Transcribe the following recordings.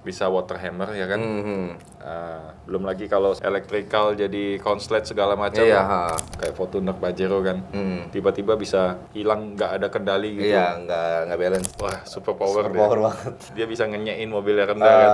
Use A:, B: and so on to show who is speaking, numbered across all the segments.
A: bisa water hammer ya kan. Belum lagi kalau electrical jadi konslet segala macam.
B: Iya.
A: Kayak Fortuner Pajero kan. Tiba-tiba bisa hilang, nggak ada kendali gitu.
B: Iya, nggak balance.
A: Wah, super power dia.
B: Power banget.
A: Dia bisa ngenyein mobilnya rendah kan.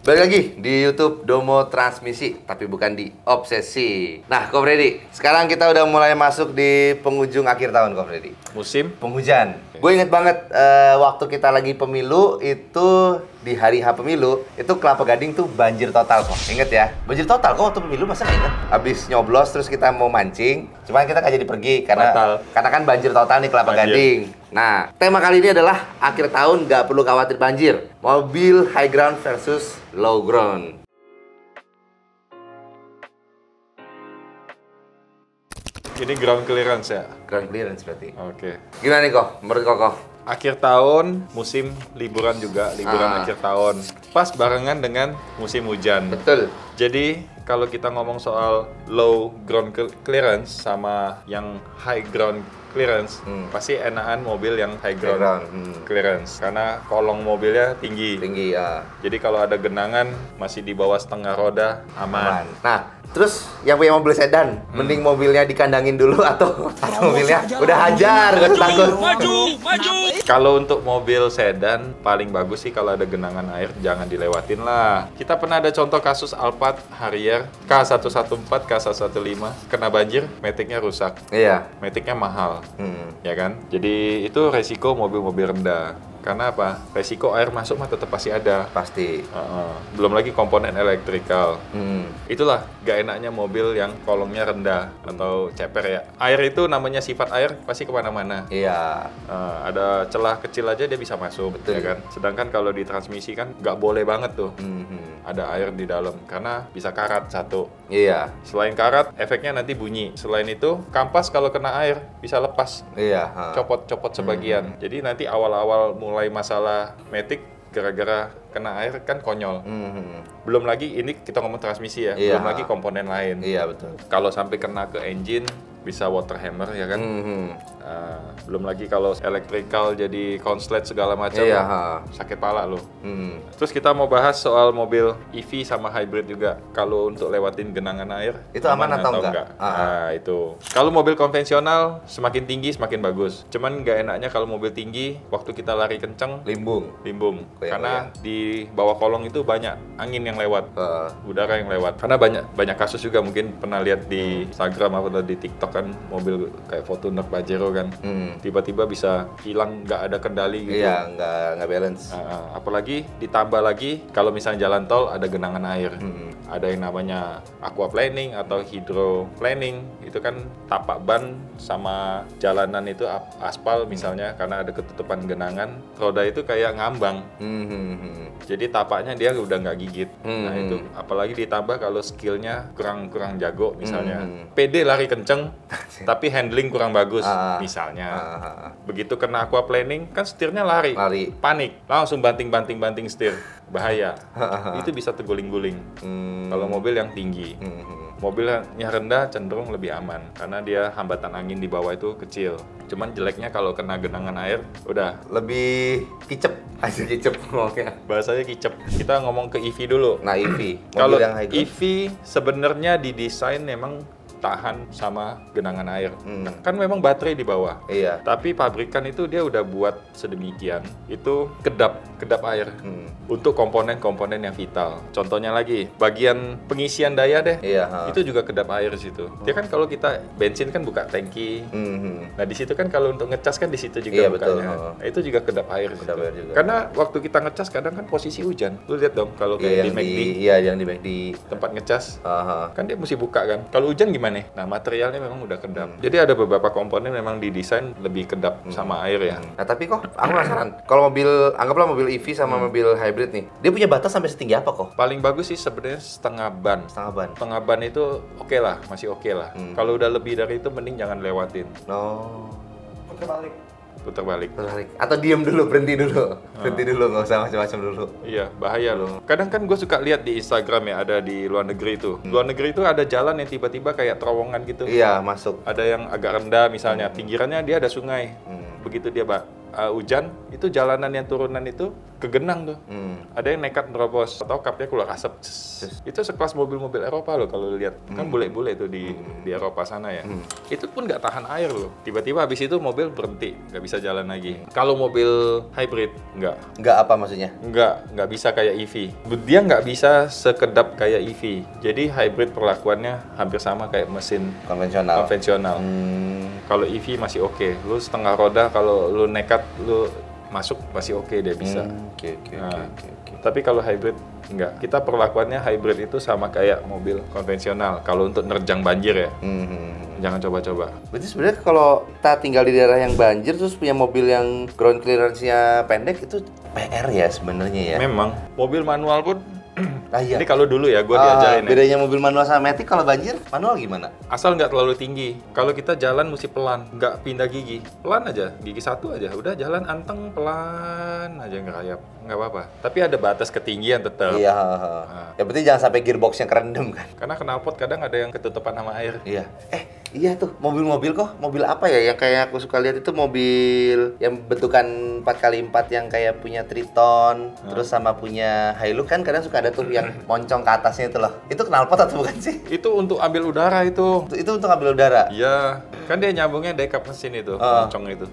B: Balik lagi di YouTube Domo Transmisi, tapi bukan di Obsesi. Nah, Ko Freddy, sekarang kita udah mulai masuk di penghujung akhir tahun, Ko Freddy.
A: Musim
B: Penghujan. Gue inget banget waktu kita lagi pemilu itu di hari H pemilu itu Kelapa Gading tuh banjir total kok. Inget ya? Banjir total kok waktu pemilu, masa nggak inget? Abis nyoblos terus kita mau mancing, cuman kita nggak jadi pergi karena kan banjir total nih Kelapa Gading. Nah, tema kali ini adalah akhir tahun nggak perlu khawatir banjir. Mobil high ground versus low ground.
A: ini ground clearance ya.
B: Ground clearance berarti.
A: Oke.
B: Gimana nih kok? Menurut Koko?
A: Akhir tahun, musim liburan juga, liburan akhir tahun. Pas barengan dengan musim hujan.
B: Betul.
A: Jadi, kalau kita ngomong soal low ground clearance sama yang high ground clearance, pasti enakan mobil yang high ground clearance. Karena kolong mobilnya tinggi.
B: Tinggi, ya.
A: Jadi kalau ada genangan, masih di bawah setengah roda, aman.
B: Nah, terus yang punya mobil sedan, mending mobilnya dikandangin dulu atau mobilnya udah hajar, gak takut.
C: Maju.
A: Kalau untuk mobil sedan, paling bagus sih kalau ada genangan air, jangan dilewatin lah. Kita pernah ada contoh kasus Alphard Harrier K114, K115, kena banjir, maticnya rusak.
B: Iya.
A: Maticnya mahal, ya kan? Jadi itu resiko mobil-mobil rendah. Karena apa? Resiko air masuk mah tetap pasti ada.
B: Pasti.
A: Belum lagi komponen elektrikal. Itulah gak enaknya mobil yang kolongnya rendah atau ceper ya. Air itu namanya sifat air pasti kemana-mana.
B: Iya.
A: Ada celah kecil aja dia bisa masuk,
B: Betul.
A: ya kan? Sedangkan kalau di transmisi kan nggak boleh banget tuh. Ada air di dalam karena bisa karat satu.
B: Iya.
A: Selain karat, efeknya nanti bunyi. Selain itu, kampas kalau kena air bisa lepas.
B: Iya.
A: Copot-copot sebagian. Jadi nanti awal-awal mulai masalah matic gara-gara kena air kan konyol. Belum lagi ini kita ngomong transmisi ya.
B: Iya.
A: Belum lagi komponen lain.
B: Iya, betul.
A: Kalau sampai kena ke engine bisa water hammer ya kan. Belum lagi kalau elektrikal jadi konslet segala macam.
B: Iya.
A: Sakit pala loh. Terus kita mau bahas soal mobil EV sama hybrid juga. Kalau untuk lewatin genangan air
B: Itu aman atau enggak?
A: Nah, itu. Kalau mobil konvensional semakin tinggi semakin bagus. Cuman nggak enaknya kalau mobil tinggi waktu kita lari kenceng
B: Limbung.
A: karena di bawah kolong itu banyak angin yang lewat, udara yang lewat. Karena banyak kasus juga mungkin pernah lihat di Instagram atau di TikTok kan mobil kayak Fortuner Pajero kan, tiba-tiba bisa hilang nggak ada kendali gitu.
B: Iya, nggak balance.
A: Apalagi ditambah lagi kalau misalnya jalan tol ada genangan air, ada yang namanya aquaplaning atau hydroplaning. Itu kan tapak ban sama jalanan itu aspal misalnya, karena ada ketutupan genangan, roda itu kayak ngambang. Jadi tapaknya dia udah nggak gigit. Nah itu apalagi ditambah kalau skillnya kurang jago misalnya, pede lari kenceng tapi handling kurang bagus misalnya. Begitu kena aquaplaning kan setirnya lari, panik, langsung banting setir, bahaya. Itu bisa terguling-guling. Kalau mobil yang tinggi. Mobilnya rendah cenderung lebih aman karena dia hambatan angin di bawah itu kecil. Cuman jeleknya kalau kena genangan air udah
B: Lebih kicep. Aja kicep ngomongnya.
A: bahasanya kicep. Kita ngomong ke EV dulu.
B: Nah, EV.
A: Kalau
B: Mobil yang high ground.
A: EV sebenarnya didesain memang tahan sama genangan air. Kan memang baterai di bawah.
B: Iya.
A: Tapi pabrikan itu dia udah buat sedemikian, itu kedap air untuk komponen-komponen yang vital. Contohnya lagi, bagian pengisian daya deh.
B: Iya.
A: Itu juga kedap air di situ. Dia kan kalau kita bensin kan buka tangki. Nah, di situ kan kalau untuk ngecas kan di situ juga
B: Iya,
A: bukanya.
B: betul.
A: Nah, itu juga kedap air.
B: Kedap
A: situ.
B: air juga.
A: Karena waktu kita ngecas kadang kan posisi hujan. Lu lihat dong kalau kayak di McD,
B: Iya, yang di McD.
A: tempat ngecas. Kan dia mesti buka kan. Kalau hujan gimana? Nah, materialnya memang udah kedap. Jadi ada beberapa komponen memang didesain lebih kedap sama air ya.
B: Nah, tapi kok aku penasaran. Kalau mobil, anggaplah mobil EV sama mobil hybrid nih, dia punya batas sampai setinggi apa kok?
A: Paling bagus sih sebenarnya setengah ban.
B: Setengah ban.
A: Setengah ban itu oke lah, masih oke lah. Kalau udah lebih dari itu mending jangan lewatin.
B: No. Kebalik.
A: putar balik.
B: Atau diem dulu, berhenti dulu. Berhenti dulu, nggak usah macam-macam dulu.
A: Iya, bahaya loh. Kadang kan gue suka lihat di Instagram ya, ada di luar negeri itu. Luar negeri itu ada jalan yang tiba-tiba kayak terowongan gitu.
B: Iya, masuk.
A: Ada yang agak rendah misalnya, pinggirannya dia ada sungai. Begitu dia hujan, itu jalanan yang turunan itu kegenang tuh. Ada yang nekat nerobos atau kapnya keluar asap. Itu sekelas mobil-mobil Eropa loh kalau lihat. Kan bule-bule tuh di Eropa sana ya. Itu pun nggak tahan air loh. Tiba-tiba habis itu mobil berhenti, nggak bisa jalan lagi. Kalau mobil hybrid nggak.
B: Nggak apa maksudnya?
A: Nggak bisa kayak EV. Dia nggak bisa sekedap kayak EV. Jadi hybrid perlakuannya hampir sama kayak mesin
B: Konvensional.
A: Kalau EV masih oke. Lu setengah roda kalau lu nekat lu masuk masih oke dia bisa.
B: Oke.
A: Tapi kalau hybrid enggak. Kita perlakuannya hybrid itu sama kayak mobil konvensional. Kalau untuk nerjang banjir ya. Jangan coba-coba.
B: Berarti sebenarnya kalau kita tinggal di daerah yang banjir terus punya mobil yang ground clearance-nya pendek itu PR ya sebenarnya ya.
A: Memang mobil manual pun
B: Iya.
A: ini kalau dulu ya gue diajarin ya.
B: Bedanya mobil manual sama matic kalau banjir manual gimana?
A: Asal nggak terlalu tinggi. Kalau kita jalan mesti pelan, nggak pindah gigi. Pelan aja, gigi satu aja. Udah jalan anteng pelan aja ngerayap. Nggak apa-apa. Tapi ada batas ketinggian tetap.
B: Iya. Yang penting jangan sampai gearboxnya kerendam kan.
A: Karena knalpot kadang ada yang ketutupan sama air.
B: Iya. Iya tuh, mobil-mobil kok. Mobil apa ya yang kayak aku suka lihat itu mobil yang bentukan 4x4 yang kayak punya Triton, terus sama punya Hilux kan kadang suka ada tuh yang moncong ke atasnya itu loh. Itu knalpot atau bukan sih?
A: Itu untuk ambil udara itu.
B: Itu untuk ambil udara.
A: Iya, kan dia nyambungnya dekap mesin itu, moncong itu.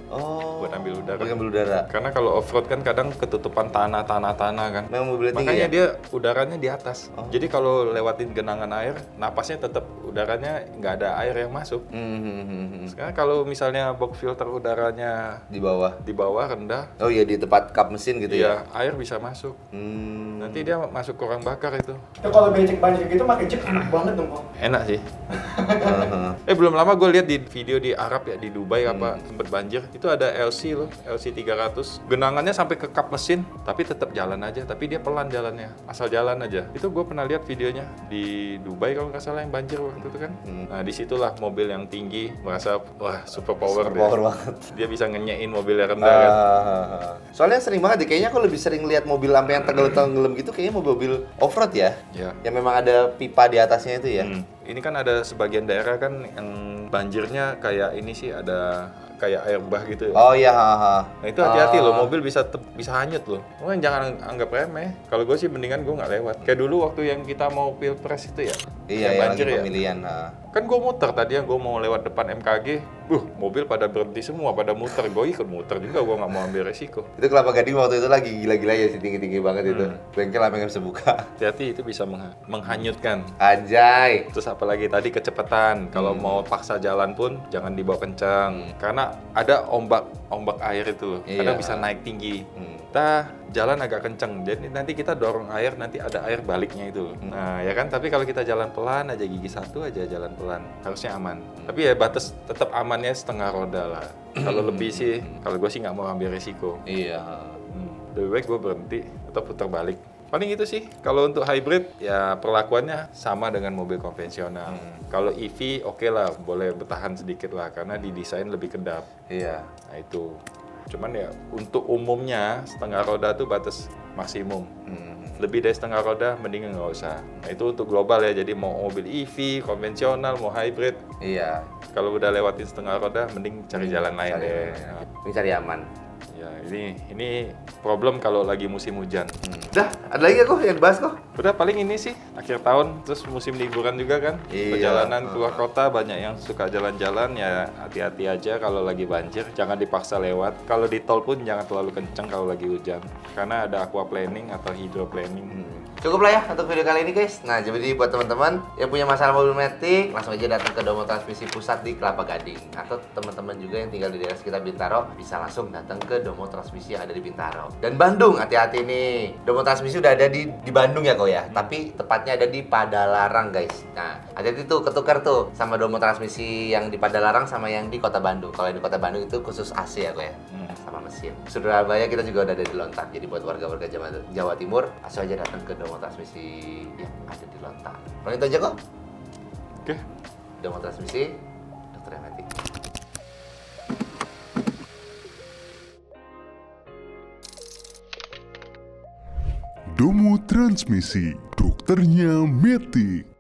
A: Buat ambil udara.
B: Buat ambil udara.
A: Karena kalau off-road kan kadang ketutupan tanah kan.
B: Memang mobilnya tinggi.
A: Makanya
B: Ya?
A: dia udaranya di atas. Jadi kalau lewatin genangan air, napasnya tetap udaranya nggak ada air yang masuk. Sekarang kalau misalnya box filter udaranya
B: Di bawah
A: rendah,
B: Oh iya, di tempat kap mesin gitu ya.
A: air bisa masuk. Nanti dia masuk kurang bakar itu.
C: Itu kalau becek banjir gitu pakai jet enak banget dong kok.
A: Enak sih. Belum lama gue lihat di video di Arab ya, di Dubai apa sempet banjir. Itu ada LC loh, LC 300. Genangannya sampai ke kap mesin, tapi tetap jalan aja. Tapi dia pelan jalannya, asal jalan aja. Itu gue pernah lihat videonya di Dubai kalau nggak salah yang banjir waktu itu kan. Nah disitulah mobil yang tinggi merasa wah super power
B: banget.
A: Dia bisa ngenyein mobil yang rendah kan.
B: Soalnya sering banget deh, kayaknya aku lebih sering lihat mobil sampai yang tenggelam gitu kayaknya mobil off-road ya.
A: Iya.
B: Yang memang ada pipa di atasnya itu ya.
A: Ini kan ada sebagian daerah kan yang banjirnya kayak ini sih, ada kayak air bah gitu.
B: Oh iya,
A: Nah itu hati-hati loh, mobil bisa hanyut loh. Makanya jangan anggap remeh. Kalau gue sih mendingan gue nggak lewat. Kayak dulu waktu yang kita mau pilpres itu ya.
B: Iya,
A: yang banjir ya.
B: Pemilihan.
A: Kan gue muter tadi, yang gue mau lewat depan MKG. Mobil pada berhenti semua, pada muter. Gue ikut muter juga, gue nggak mau ambil resiko.
B: Itu Kelapa Gading waktu itu lagi gila-gila ya sih, tinggi-tinggi banget itu. Bengkel sampai nggak bisa buka.
A: Hati-hati, itu bisa menghanyutkan.
B: Anjay.
A: Terus apalagi tadi kecepatan. Kalau mau paksa jalan pun jangan dibawa kencang. Karena ada ombak air itu loh. Kadang bisa naik tinggi. Kita jalan agak kencang, jadi nanti kita dorong air, nanti ada air baliknya itu. Nah ya kan, tapi kalau kita jalan pelan aja, gigi satu aja jalan pelan, harusnya aman. Tapi ya batas tetap amannya setengah roda lah. Kalau lebih sih, kalau gue sih nggak mau ambil resiko.
B: Iya.
A: Lebih baik gue berhenti atau putar balik. Paling itu sih. Kalau untuk hybrid ya perlakuannya sama dengan mobil konvensional. Kalau EV oke lah, boleh bertahan sedikit lah karena didesain lebih kedap.
B: Iya.
A: Nah itu. Cuman ya untuk umumnya setengah roda tuh batas maksimum. Lebih dari setengah roda mending nggak usah. Nah itu untuk global ya, jadi mau mobil EV, konvensional, mau hybrid.
B: Iya.
A: Kalau udah lewatin setengah roda mending cari jalan lain deh.
B: Ini cari aman.
A: Ya ini problem kalau lagi musim hujan.
B: Dah, ada lagi kok yang dibahas kok?
A: Udah paling ini sih akhir tahun, terus musim liburan juga kan.
B: Iya.
A: Perjalanan keluar kota banyak yang suka jalan-jalan, ya hati-hati aja kalau lagi banjir, jangan dipaksa lewat. Kalau di tol pun jangan terlalu kenceng kalau lagi hujan, karena ada aquaplaning atau hydroplaning.
B: Cukup lah ya untuk video kali ini guys. Nah jadi buat teman-teman yang punya masalah mobil matic, langsung aja datang ke Domo Transmisi Pusat di Kelapa Gading. Atau teman-teman juga yang tinggal di daerah sekitar Bintaro bisa langsung datang ke Domo Transmisi yang ada di Bintaro. Dan Bandung, hati-hati nih. Domo Transmisi udah ada di Bandung ya kok ya. Tapi tepatnya ada di Padalarang guys. Nah hati-hati tuh, ketukar tuh sama Domo Transmisi yang di Padalarang sama yang di Kota Bandung. Kalau yang di Kota Bandung itu khusus AC ya kok ya. Sama mesin. Surabaya kita juga udah ada di Lontar. Jadi buat warga-warga Jawa Timur, langsung aja datang ke Domo Transmisi yang ada di Lontar. Paling itu aja kok.
A: Oke.
B: Domo Transmisi, Dr. Matic.
D: Domo Transmisi, dokternya Metik.